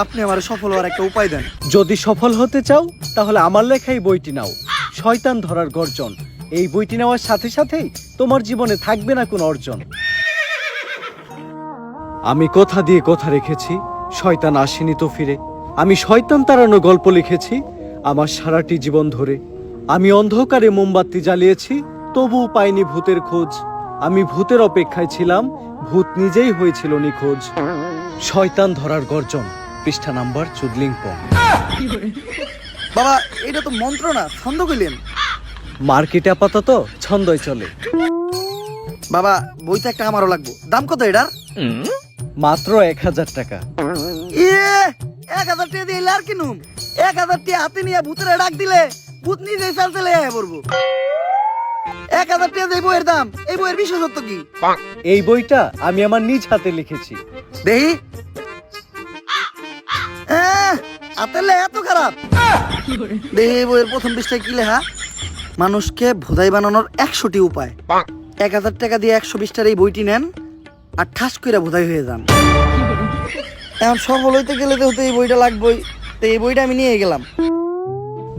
আপনি আমার সফল হওয়ার একটা উপায় দেন। যদি সফল হতে চাও তাহলে আমার লেখাই বইটি নাও, শয়তান ধরার গর্জন। এই বইটি নেওয়ার সাথে সাথেই তোমার জীবনে থাকবে না কোনো অর্জন। আমি কথা দিয়ে কথা রেখেছি, শয়তান আসেনি তো ফিরে। আমি শয়তান তাড়ানো গল্প লিখেছি আমার সারাটি জীবন ধরে। আমি অন্ধকারে মোমবাতি জ্বালিয়েছি, তবুও পাইনি ভূতের খোঁজ। আমি ভূতের অপেক্ষায় ছিলাম, ভূত নিজেই হয়েছিল নিখোঁজ। শয়তান ধরার গর্জন, পৃষ্ঠা নাম্বার চুদলিংপং। বাবা এটা তো মন্ত্র না, ছন্দ কইলেন। মার্কেটে আপাতত ছন্দই চলে। বাবা বইটা একটা আমারও লাগবো, দাম কত এটার? মাত্র 1000 টাকা। 1000 টাকা দিয়ে আর কিনুম? 1000 টাকা হাতে নিয়ে ভূতের ডাক দিলে ভূত নিজেই চালতে লেগে পড়বো। 1000 টাকা দিয়ে বইয়ের দাম, এই বইয়ের বিশেষত্ব কি? এই বইটা আমি আমার নিজ হাতে লিখেছি। দেহি হাতের এত খারাপ। দেহি এই বইয়ের প্রথম পৃষ্ঠায় কি লেখা? মানুষকে ভোদাই বানানোর 100টি উপায়। 1000 টাকা দিয়ে 120টার এই বইটি নেন আর ঠাস করে ভোদাই হয়ে যান। এখন সফল হইতে গেলে তো এই বইটা লাগবেই, তো এই বইটা আমি নিয়ে গেলাম।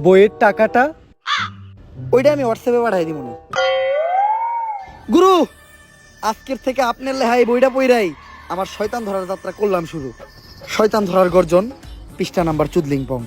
বইয়ের টাকাটা? ওইটা আমি হোয়াটসঅ্যাপে পাঠাই দিব। গুরু, আজকের থেকে আপনার লেখা এই বইটা পইরাই আমার শয়তান ধরার যাত্রা করলাম শুরু। শয়তান ধরার গর্জন, পৃষ্ঠা নাম্বার চুদলিংপং।